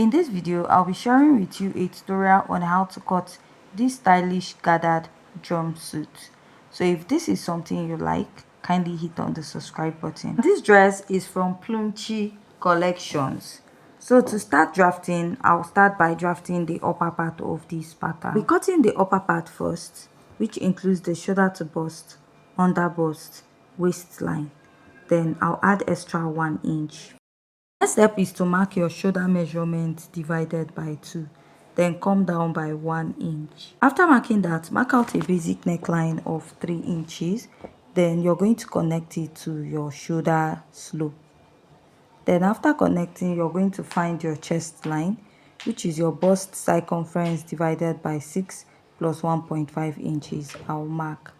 In this video, I'll be sharing with you a tutorial on how to cut this stylish gathered jumpsuit. So if this is something you like, kindly hit on the subscribe button. This dress is from Plumchi Collections. So to start drafting, I'll start by drafting the upper part of this pattern. We're cutting the upper part first, which includes the shoulder to bust, under bust, waistline. Then I'll add extra 1 inch. Next step is to mark your shoulder measurement divided by 2, then come down by 1 inch. After marking that, mark out a basic neckline of 3 inches. Then you're going to connect it to your shoulder slope. Then after connecting, you're going to find your chest line, which is your bust circumference divided by 6 plus 1.5 inches. I'll mark.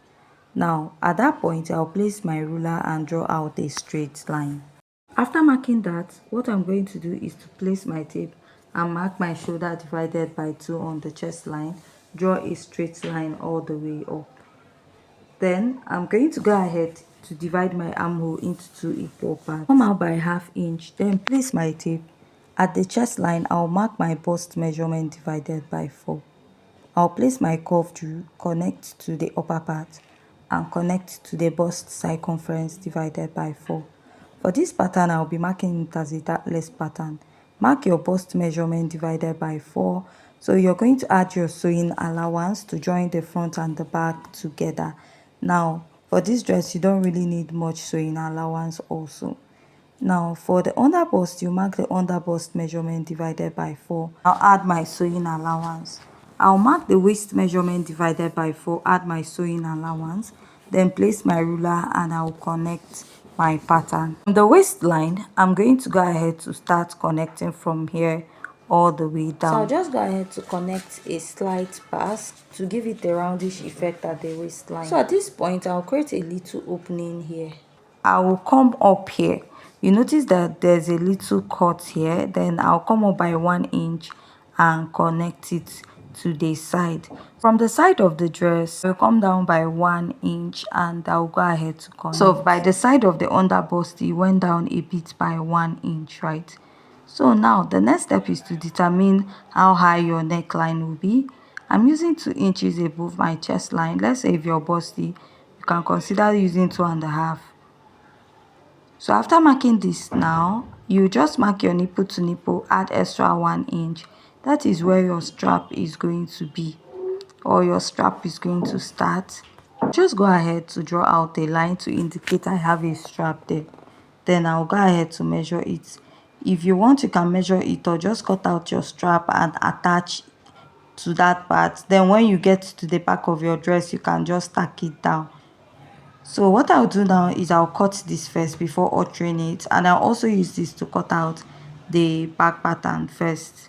Now at that point, I'll place my ruler and draw out a straight line. After marking that, what I'm going to do is to place my tape and mark my shoulder divided by 2 on the chest line. Draw a straight line all the way up. Then I'm going to go ahead to divide my armhole into 2 equal parts. Come out by ½ inch, then place my tape. At the chest line, I'll mark my bust measurement divided by 4. I'll place my curved rule, connect to the upper part, and connect to the bust circumference divided by 4. For this pattern, I'll be marking it as a dartless pattern. Mark your bust measurement divided by 4. So you're going to add your sewing allowance to join the front and the back together. Now, for this dress, you don't really need much sewing allowance also. Now, for the under bust, you mark the under bust measurement divided by 4. I'll add my sewing allowance. I'll mark the waist measurement divided by 4, add my sewing allowance, then place my ruler and I'll connect my pattern. From the waistline, I'm going to go ahead to start connecting from here all the way down. So I'll just go ahead to connect a slight pass to give it a roundish effect at the waistline. So at this point, I'll create a little opening here. I will come up here. You notice that there's a little cut here. Then I'll come up by 1 inch and connect it to the side. From the side of the dress, I'll come down by 1 inch and I'll go ahead to connect. So by the side of the under bust, it went down a bit by 1 inch, right? So now the next step is to determine how high your neckline will be. I'm using 2 inches above my chest line. Let's say if you're busty, you can consider using 2.5. So after marking this now, you just mark your nipple to nipple, add extra 1 inch. That is where your strap is going to be, or your strap is going to start. Just go ahead to draw out a line to indicate I have a strap there. Then I'll go ahead to measure it. If you want, you can measure it or just cut out your strap and attach to that part. Then when you get to the back of your dress, you can just tack it down. So what I'll do now is I'll cut this first before altering it, and I'll also use this to cut out the back pattern first.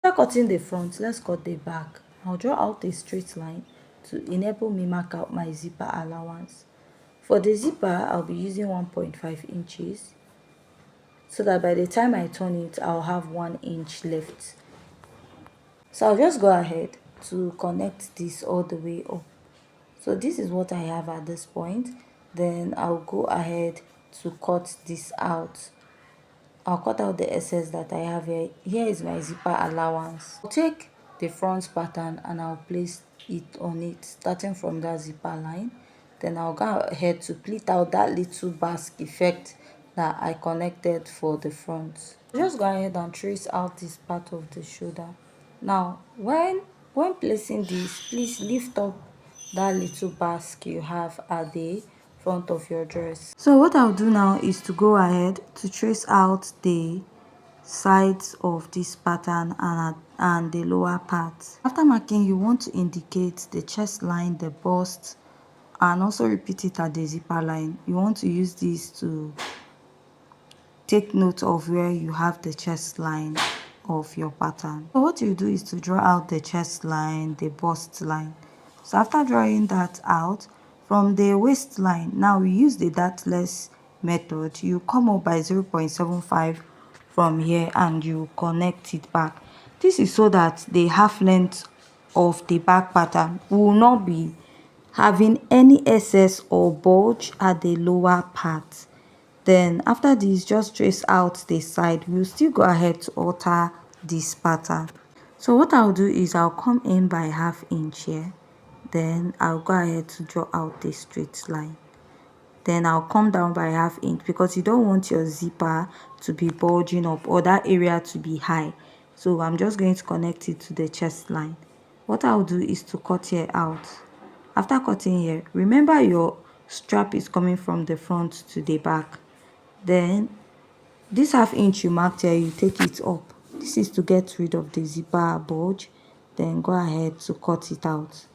After cutting the front, let's cut the back. I'll draw out a straight line to enable me mark out my zipper allowance. For the zipper, I'll be using 1.5 inches so that by the time I turn it, I'll have 1 inch left. So I'll just go ahead to connect this all the way up. So this is what I have at this point. Then I'll go ahead to cut this out. I'll cut out the excess that I have here. Here is my zipper allowance. I'll take the front pattern and I'll place it on it, starting from that zipper line. Then I'll go ahead to pleat out that little basque effect that I connected for the front. Just go ahead and trace out this part of the shoulder. Now, when placing this, please lift up that little basque you have at the front of your dress. So what I'll do now is to go ahead to trace out the sides of this pattern and the lower part. After marking, you want to indicate the chest line, the bust, and also repeat it at the zipper line. You want to use this to take note of where you have the chest line of your pattern. So what you do is to draw out the chest line, the bust line. So after drawing that out, from the waistline, now we use the dartless method. You come up by 0.75 from here and you connect it back. This is so that the half length of the back pattern will not be having any excess or bulge at the lower part. Then after this, just trace out the side. We'll still go ahead to alter this pattern. So what I'll do is I'll come in by ½ inch here. Then I'll go ahead to draw out the straight line. Then I'll come down by ½ inch because you don't want your zipper to be bulging up or that area to be high. So I'm just going to connect it to the chest line. What I'll do is to cut here out. After cutting here, remember your strap is coming from the front to the back. Then this ½ inch you marked here, you take it up. This is to get rid of the zipper bulge. Then go ahead to cut it out.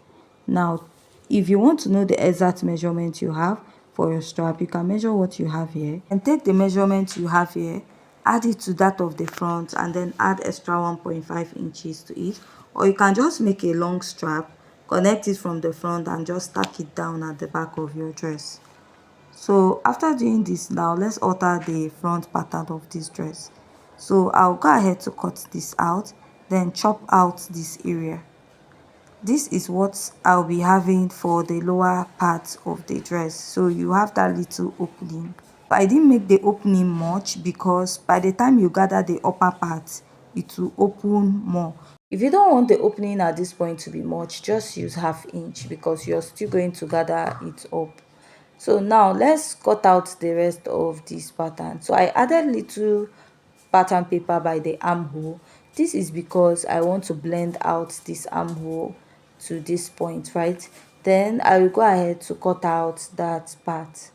Now, if you want to know the exact measurement you have for your strap, you can measure what you have here and take the measurement you have here, add it to that of the front, and then add extra 1.5 inches to it. Or you can just make a long strap, connect it from the front, and just tack it down at the back of your dress. So after doing this, now let's alter the front pattern of this dress. So I'll go ahead to cut this out, then chop out this area. This is what I'll be having for the lower part of the dress. So you have that little opening. I didn't make the opening much because by the time you gather the upper part, it will open more. If you don't want the opening at this point to be much, just use ½ inch because you're still going to gather it up. So now let's cut out the rest of this pattern. So I added little pattern paper by the armhole. This is because I want to blend out this armhole to this point, right? Then I will go ahead to cut out that part.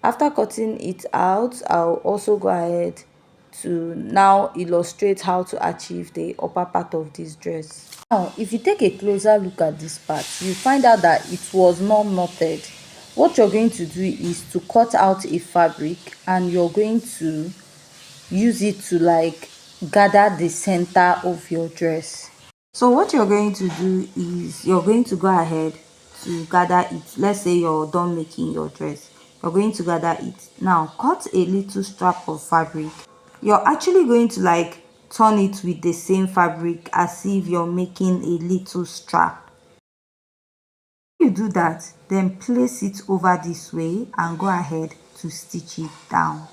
After cutting it out, I'll also go ahead to now illustrate how to achieve the upper part of this dress. Now, if you take a closer look at this part, you find out that it was not knotted. What you're going to do is to cut out a fabric and you're going to use it to like gather the center of your dress. So what you're going to do is you're going to go ahead to gather it. Let's say you're done making your dress, you're going to gather it. Now cut a little strap of fabric. You're actually going to like turn it with the same fabric as if you're making a little strap. You do that, then place it over this way and go ahead to stitch it down.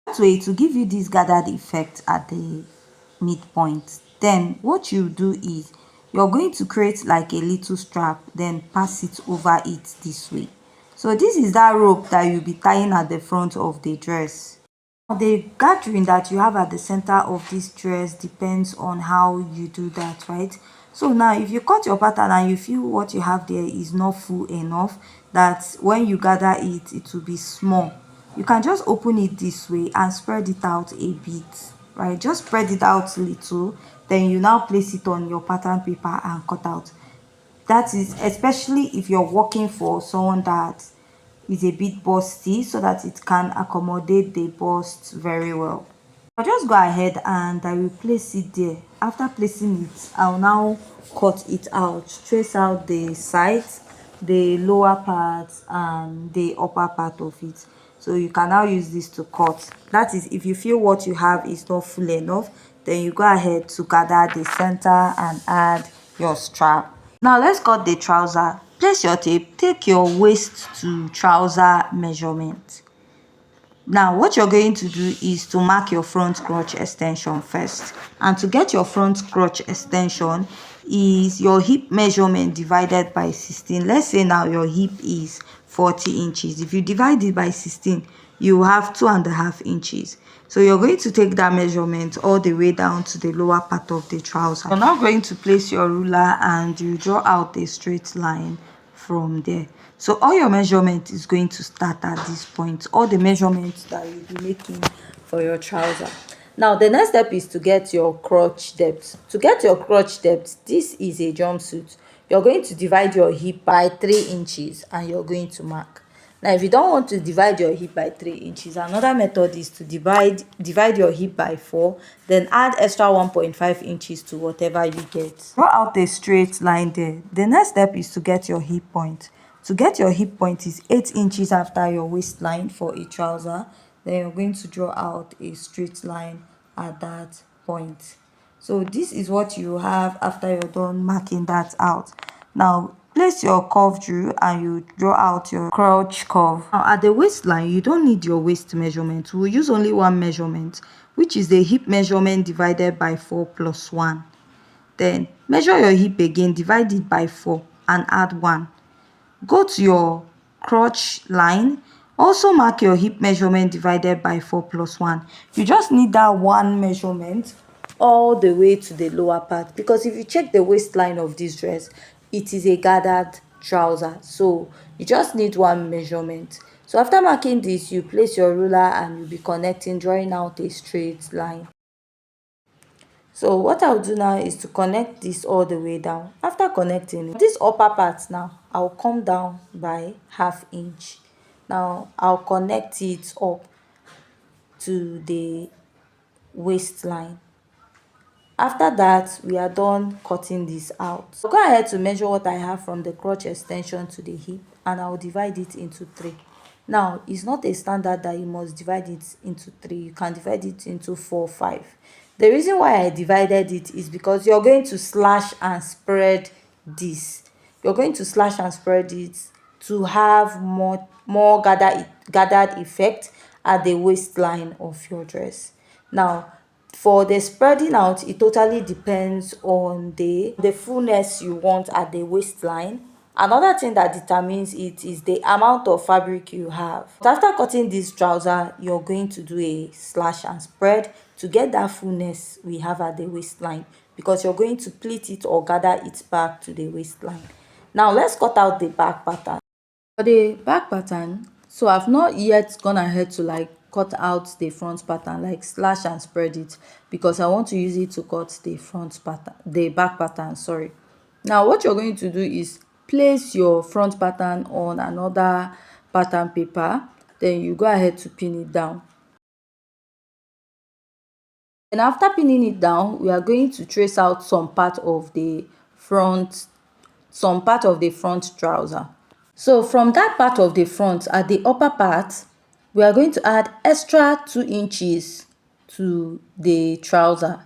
That way to give you this gathered effect at the midpoint. Then what you do is you're going to create like a little strap, then pass it over it this way. So this is that rope that you'll be tying at the front of the dress. The gathering that you have at the center of this dress depends on how you do that, right? So now if you cut your pattern and you feel what you have there is not full enough, that when you gather it, it will be small, you can just open it this way and spread it out a bit, right? Just spread it out a little, then you now place it on your pattern paper and cut out. That is especially if you're working for someone that is a bit busty, so that it can accommodate the bust very well. I'll just go ahead and I will place it there. After placing it, I'll now cut it out, trace out the sides, the lower part and the upper part of it. So you can now use this to cut. That is, if you feel what you have is not full enough, then you go ahead to gather the center and add your strap. Now let's cut the trouser. Place your tape, take your waist to trouser measurement. Now what you're going to do is to mark your front crotch extension first. And to get your front crotch extension is your hip measurement divided by 16. Let's say now your hip is 40 inches. If you divide it by 16, you have 2.5 inches. So you're going to take that measurement all the way down to the lower part of the trouser. You're now going to place your ruler and you draw out a straight line from there. So all your measurement is going to start at this point, all the measurements that you'll be making for your trouser. Now the next step is to get your crotch depth. To get your crotch depth, this is a jumpsuit. You're going to divide your hip by 3 inches and you're going to mark. Now if you don't want to divide your hip by 3 inches, another method is to divide your hip by 4, then add extra 1.5 inches to whatever you get. Draw out a straight line there. The next step is to get your hip point. To get your hip point is 8 inches after your waistline for a trouser. Then you're going to draw out a straight line at that point. So this is what you have after you're done marking that out. Now Place your curve drew and you draw out your crotch curve. Now at the waistline, you don't need your waist measurement. We'll use only one measurement, which is the hip measurement divided by 4 plus 1. Then measure your hip again, divide it by 4 and add 1. Go to your crotch line. Also mark your hip measurement divided by 4 plus 1. You just need that one measurement all the way to the lower part, because if you check the waistline of this dress, it is a gathered trouser, so you just need one measurement. So after marking this, you place your ruler and you'll be connecting, drawing out a straight line. So what I'll do now is to connect this all the way down. After connecting this upper part, now I'll come down by ½ inch. Now I'll connect it up to the waistline. After that, we are done cutting this out. So go ahead to measure what I have from the crotch extension to the hip, and I'll divide it into 3. Now, it's not a standard that you must divide it into 3. You can divide it into 4, 5. The reason why I divided it is because you're going to slash and spread this. You're going to slash and spread it to have more gathered effect at the waistline of your dress. Now, for the spreading out, it totally depends on the fullness you want at the waistline. Another thing that determines it is the amount of fabric you have. But after cutting this trouser, you're going to do a slash and spread to get that fullness we have at the waistline, because you're going to pleat it or gather it back to the waistline. Now let's cut out the back pattern. For the back pattern, so I've not yet gone ahead to like cut out the front pattern, like slash and spread it, because I want to use it to cut the front pattern, the back pattern, sorry. Now what you're going to do is place your front pattern on another pattern paper, then you go ahead to pin it down. And after pinning it down, we are going to trace out some part of the front trouser. So from that part of the front, at the upper part, we are going to add extra 2 inches to the trouser,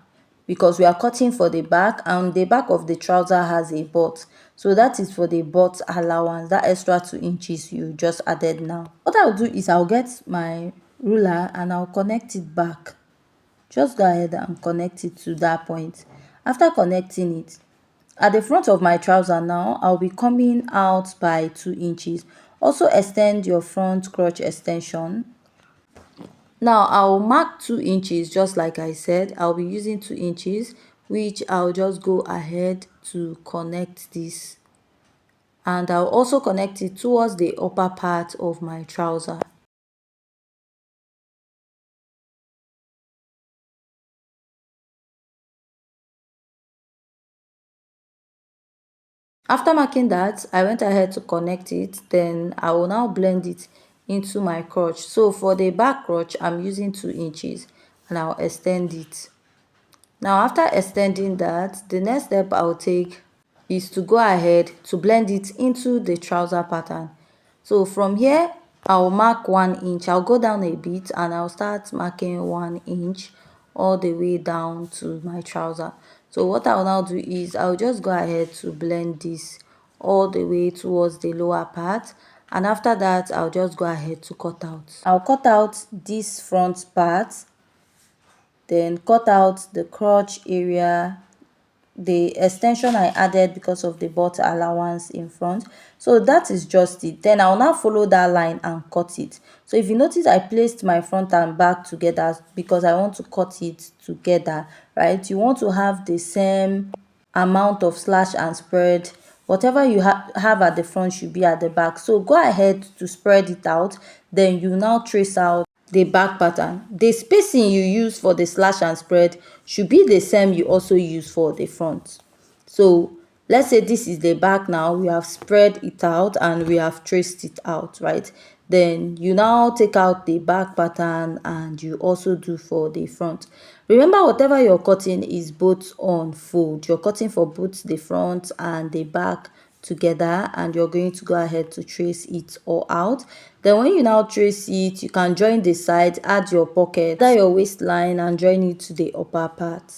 because we are cutting for the back, and the back of the trouser has a butt. So that is for the butt allowance, that extra 2 inches you just added now. What I'll do is I'll get my ruler and I'll connect it back. Just go ahead and connect it to that point. After connecting it, at the front of my trouser now, I'll be coming out by 2 inches. Also extend your front crotch extension. Now I'll mark 2 inches, just like I said. I'll be using 2 inches, which I'll just go ahead to connect this. And I'll also connect it towards the upper part of my trouser. After marking that, I went ahead to connect it. Then I will now blend it into my crotch. So for the back crotch, I'm using 2 inches and I'll extend it. Now after extending that, the next step I'll take is to go ahead to blend it into the trouser pattern. So from here, I'll mark 1 inch. I'll go down a bit and I'll start marking 1 inch all the way down to my trouser. So what I'll now do is I'll just go ahead to blend this all the way towards the lower part, and after that I'll just go ahead to cut out. I'll cut out this front part, then cut out the crotch area, the extension I added because of the butt allowance in front. So that is just it. Then I'll now follow that line and cut it. So if you notice, I placed my front and back together because I want to cut it together, right? You want to have the same amount of slash and spread. Whatever you have at the front should be at the back. So go ahead to spread it out. Then you now trace out the back pattern. The spacing you use for the slash and spread should be the same you also use for the front. So let's say this is the back. Now we have spread it out and we have traced it out, right? Then you now take out the back pattern and you also do for the front. Remember, whatever you're cutting is both on fold. You're cutting for both the front and the back together, and you're going to go ahead to trace it all out. Then when you now trace it, you can join the side, add your pocket, add your waistline and join it to the upper part.